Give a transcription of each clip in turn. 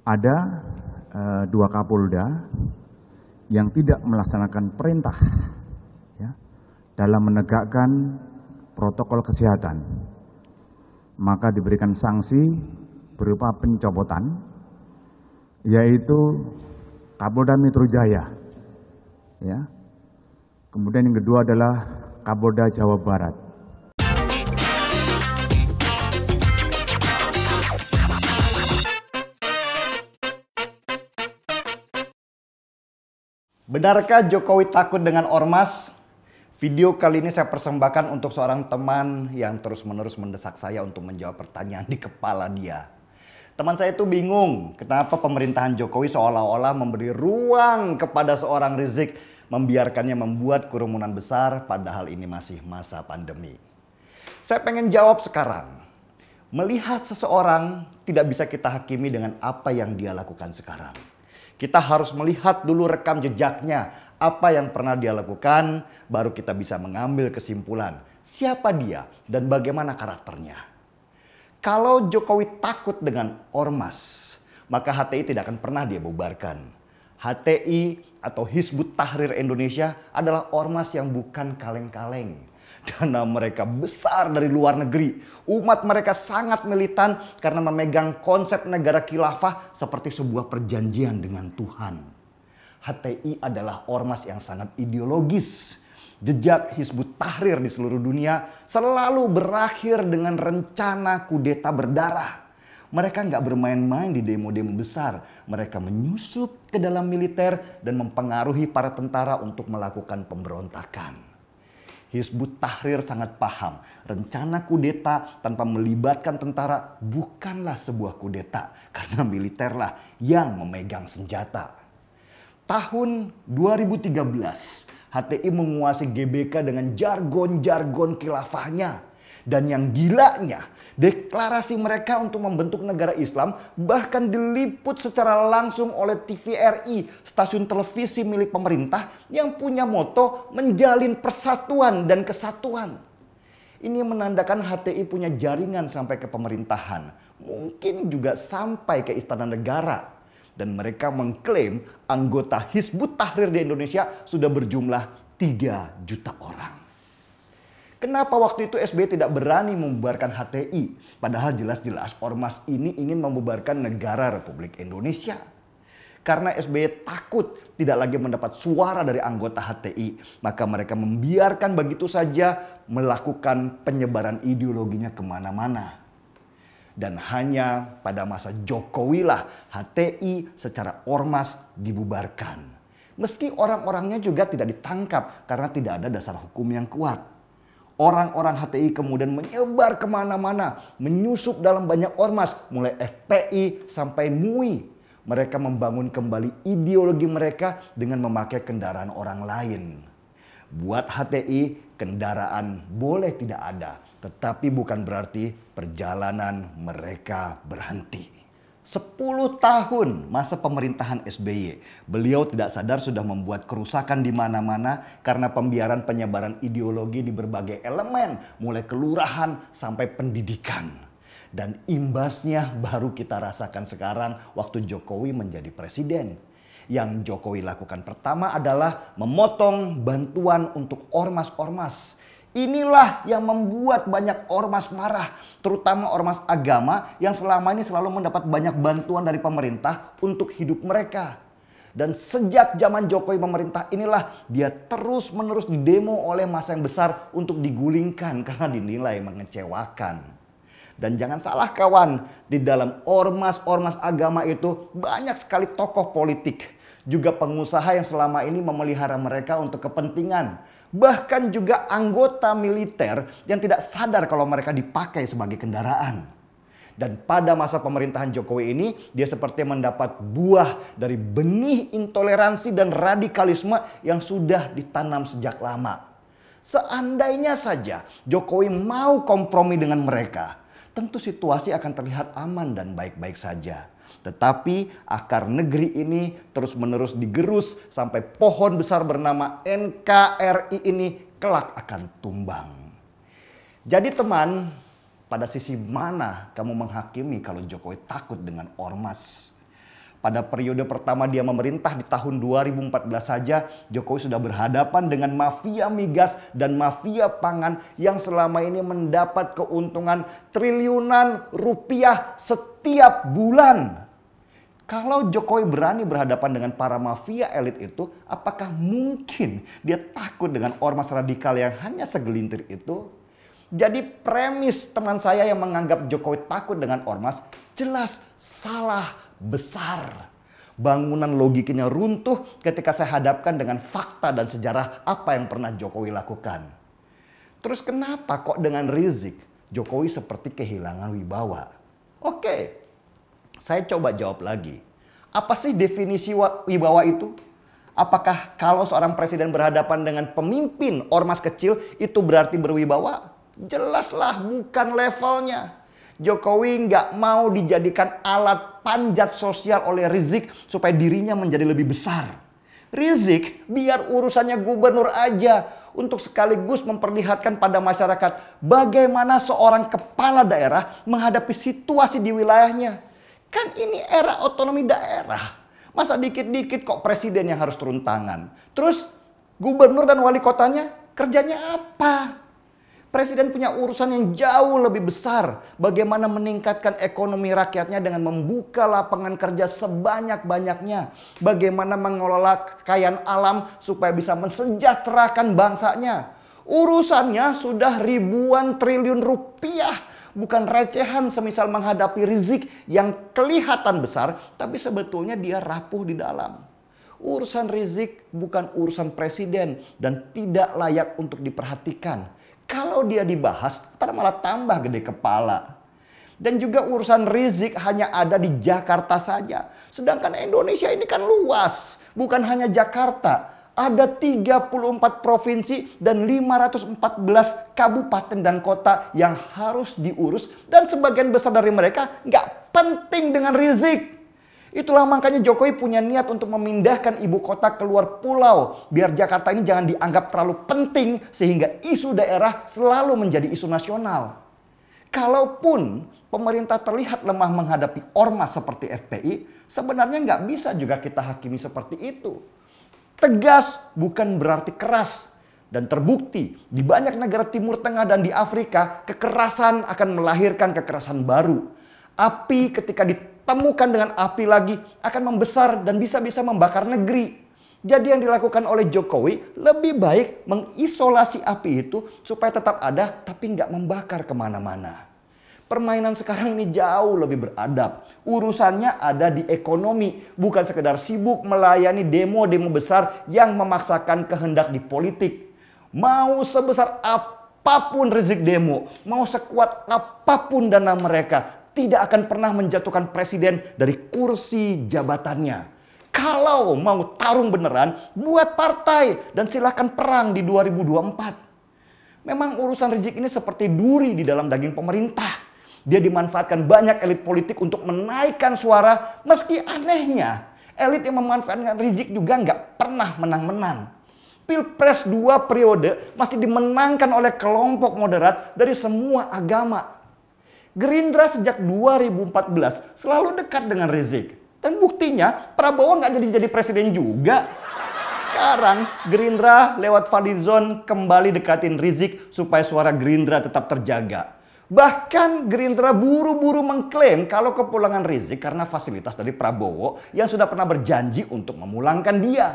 ada dua Kapolda yang tidak melaksanakan perintah ya, dalam menegakkan protokol kesehatan, maka diberikan sanksi berupa pencopotan, yaitu Kapolda Metro Jaya, ya. Kemudian yang kedua adalah Kapolda Jawa Barat. Benarkah Jokowi takut dengan ormas? Video kali ini saya persembahkan untuk seorang teman yang terus-menerus mendesak saya untuk menjawab pertanyaan di kepala dia. Teman saya itu bingung kenapa pemerintahan Jokowi seolah-olah memberi ruang kepada seorang Rizik, membiarkannya membuat kerumunan besar padahal ini masih masa pandemi. Saya pengen jawab sekarang. Melihat seseorang tidak bisa kita hakimi dengan apa yang dia lakukan sekarang. Kita harus melihat dulu rekam jejaknya, apa yang pernah dia lakukan, baru kita bisa mengambil kesimpulan siapa dia dan bagaimana karakternya. Kalau Jokowi takut dengan ormas, maka HTI tidak akan pernah dia bubarkan. HTI atau Hizbut Tahrir Indonesia adalah ormas yang bukan kaleng-kaleng. Dana mereka besar dari luar negeri. Umat mereka sangat militan karena memegang konsep negara khilafah seperti sebuah perjanjian dengan Tuhan. HTI adalah ormas yang sangat ideologis. Jejak Hizbut Tahrir di seluruh dunia selalu berakhir dengan rencana kudeta berdarah. Mereka nggak bermain-main di demo-demo besar. Mereka menyusup ke dalam militer dan mempengaruhi para tentara untuk melakukan pemberontakan. Hizbut Tahrir sangat paham rencana kudeta tanpa melibatkan tentara bukanlah sebuah kudeta karena militerlah yang memegang senjata. Tahun 2013 HTI menguasai GBK dengan jargon-jargon khilafahnya. Dan yang gilanya, deklarasi mereka untuk membentuk negara Islam bahkan diliput secara langsung oleh TVRI, stasiun televisi milik pemerintah yang punya moto menjalin persatuan dan kesatuan. Ini menandakan HTI punya jaringan sampai ke pemerintahan, mungkin juga sampai ke istana negara. Dan mereka mengklaim anggota Hizbut Tahrir di Indonesia sudah berjumlah 3 juta orang. Kenapa waktu itu SBY tidak berani membubarkan HTI? Padahal jelas-jelas ormas ini ingin membubarkan negara Republik Indonesia. Karena SBY takut tidak lagi mendapat suara dari anggota HTI. Maka mereka membiarkan begitu saja melakukan penyebaran ideologinya kemana-mana. Dan hanya pada masa Jokowi lah HTI secara ormas dibubarkan. Meski orang-orangnya juga tidak ditangkap karena tidak ada dasar hukum yang kuat. Orang-orang HTI kemudian menyebar kemana-mana, menyusup dalam banyak ormas, mulai FPI sampai MUI. Mereka membangun kembali ideologi mereka dengan memakai kendaraan orang lain. Buat HTI, kendaraan boleh tidak ada, tetapi bukan berarti perjalanan mereka berhenti. 10 tahun masa pemerintahan SBY, beliau tidak sadar sudah membuat kerusakan di mana-mana karena pembiaran penyebaran ideologi di berbagai elemen, mulai kelurahan sampai pendidikan. Dan imbasnya baru kita rasakan sekarang waktu Jokowi menjadi presiden. Yang Jokowi lakukan pertama adalah memotong bantuan untuk ormas-ormas. Inilah yang membuat banyak ormas marah, terutama ormas agama yang selama ini selalu mendapat banyak bantuan dari pemerintah untuk hidup mereka. Dan sejak zaman Jokowi pemerintah inilah dia terus-menerus didemo oleh massa yang besar untuk digulingkan karena dinilai mengecewakan. Dan jangan salah kawan, di dalam ormas-ormas agama itu banyak sekali tokoh politik. Juga pengusaha yang selama ini memelihara mereka untuk kepentingan. Bahkan juga anggota militer yang tidak sadar kalau mereka dipakai sebagai kendaraan. Dan pada masa pemerintahan Jokowi ini, dia seperti mendapat buah dari benih intoleransi dan radikalisme yang sudah ditanam sejak lama. Seandainya saja Jokowi mau kompromi dengan mereka, tentu situasi akan terlihat aman dan baik-baik saja. Tetapi akar negeri ini terus-menerus digerus sampai pohon besar bernama NKRI ini kelak akan tumbang. Jadi teman, pada sisi mana kamu menghakimi kalau Jokowi takut dengan ormas? Pada periode pertama dia memerintah di tahun 2014 saja, Jokowi sudah berhadapan dengan mafia migas dan mafia pangan yang selama ini mendapat keuntungan triliunan rupiah setiap bulan. Kalau Jokowi berani berhadapan dengan para mafia elit itu, apakah mungkin dia takut dengan ormas radikal yang hanya segelintir itu? Jadi premis teman saya yang menganggap Jokowi takut dengan ormas jelas salah besar. Bangunan logikanya runtuh ketika saya hadapkan dengan fakta dan sejarah apa yang pernah Jokowi lakukan. Terus kenapa kok dengan Rizik Jokowi seperti kehilangan wibawa? Oke, saya coba jawab lagi. Apa sih definisi wibawa itu? Apakah kalau seorang presiden berhadapan dengan pemimpin ormas kecil itu berarti berwibawa? Jelaslah bukan levelnya. Jokowi nggak mau dijadikan alat panjat sosial oleh Rizik supaya dirinya menjadi lebih besar. Rizik biar urusannya gubernur aja untuk sekaligus memperlihatkan pada masyarakat bagaimana seorang kepala daerah menghadapi situasi di wilayahnya. Kan ini era otonomi daerah. Masa dikit-dikit kok presiden yang harus turun tangan. Terus gubernur dan wali kotanya kerjanya apa? Presiden punya urusan yang jauh lebih besar. Bagaimana meningkatkan ekonomi rakyatnya dengan membuka lapangan kerja sebanyak-banyaknya. Bagaimana mengelola kekayaan alam supaya bisa mensejahterakan bangsanya. Urusannya sudah ribuan triliun rupiah. Bukan recehan semisal menghadapi Rizik yang kelihatan besar. Tapi sebetulnya dia rapuh di dalam. Urusan Rizik bukan urusan presiden dan tidak layak untuk diperhatikan. Kalau dia dibahas, ntar malah tambah gede kepala. Dan juga urusan Rizik hanya ada di Jakarta saja. Sedangkan Indonesia ini kan luas. Bukan hanya Jakarta. Ada 34 provinsi dan 514 kabupaten dan kota yang harus diurus. Dan sebagian besar dari mereka nggak penting dengan Rizik. Itulah makanya Jokowi punya niat untuk memindahkan ibu kota keluar pulau. Biar Jakarta ini jangan dianggap terlalu penting sehingga isu daerah selalu menjadi isu nasional. Kalaupun pemerintah terlihat lemah menghadapi ormas seperti FPI, sebenarnya nggak bisa juga kita hakimi seperti itu. Tegas bukan berarti keras. Dan terbukti di banyak negara Timur Tengah dan di Afrika, kekerasan akan melahirkan kekerasan baru. Api ketika ditemukan dengan api lagi akan membesar dan bisa-bisa membakar negeri. Jadi yang dilakukan oleh Jokowi lebih baik mengisolasi api itu supaya tetap ada tapi nggak membakar kemana-mana. Permainan sekarang ini jauh lebih beradab. Urusannya ada di ekonomi, bukan sekedar sibuk melayani demo-demo besar yang memaksakan kehendak di politik. Mau sebesar apapun Rizik demo, mau sekuat apapun dana mereka, tidak akan pernah menjatuhkan presiden dari kursi jabatannya. Kalau mau tarung beneran, buat partai dan silakan perang di 2024. Memang urusan Rizik ini seperti duri di dalam daging pemerintah. Dia dimanfaatkan banyak elit politik untuk menaikkan suara, meski anehnya elit yang memanfaatkan Rizik juga nggak pernah menang-menang. Pilpres 2 periode masih dimenangkan oleh kelompok moderat dari semua agama. Gerindra sejak 2014 selalu dekat dengan Rizik. Dan buktinya Prabowo nggak jadi presiden juga. Sekarang Gerindra lewat Fadlizon kembali dekatin Rizik supaya suara Gerindra tetap terjaga. Bahkan Gerindra buru-buru mengklaim kalau kepulangan Rizik karena fasilitas dari Prabowo yang sudah pernah berjanji untuk memulangkan dia.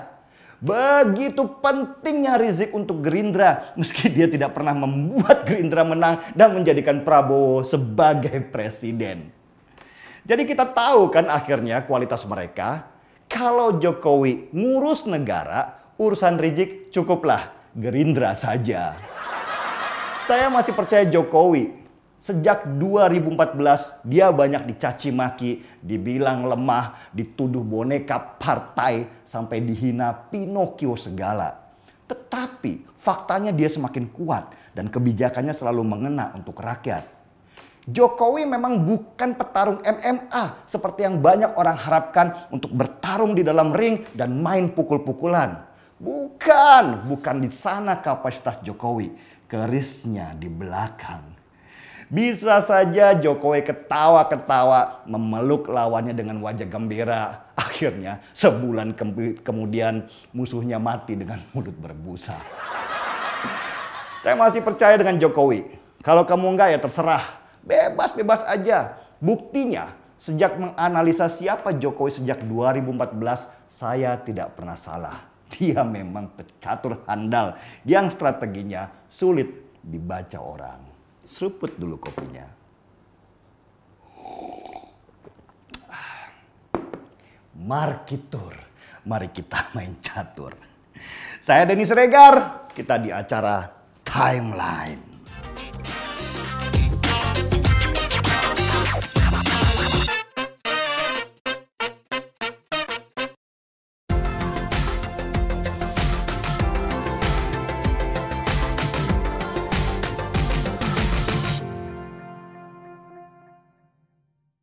Begitu pentingnya Rizik untuk Gerindra, meski dia tidak pernah membuat Gerindra menang dan menjadikan Prabowo sebagai presiden. Jadi kita tahu kan akhirnya kualitas mereka. Kalau Jokowi ngurus negara, urusan Rizik cukuplah Gerindra saja. Saya masih percaya Jokowi. Sejak 2014 dia banyak dicaci maki, dibilang lemah, dituduh boneka partai, sampai dihina Pinocchio segala. Tetapi faktanya dia semakin kuat dan kebijakannya selalu mengena untuk rakyat. Jokowi memang bukan petarung MMA seperti yang banyak orang harapkan untuk bertarung di dalam ring dan main pukul-pukulan. Bukan di sana kapasitas Jokowi, kerisnya di belakang. Bisa saja Jokowi ketawa-ketawa memeluk lawannya dengan wajah gembira. Akhirnya sebulan kemudian musuhnya mati dengan mulut berbusa. Saya masih percaya dengan Jokowi. Kalau kamu enggak ya terserah. Bebas-bebas aja. Buktinya sejak menganalisa siapa Jokowi sejak 2014, saya tidak pernah salah. Dia memang pecatur handal yang strateginya sulit dibaca orang. Seruput dulu kopinya. Markitur, mari kita main catur. Saya Denny Siregar, kita di acara Timeline.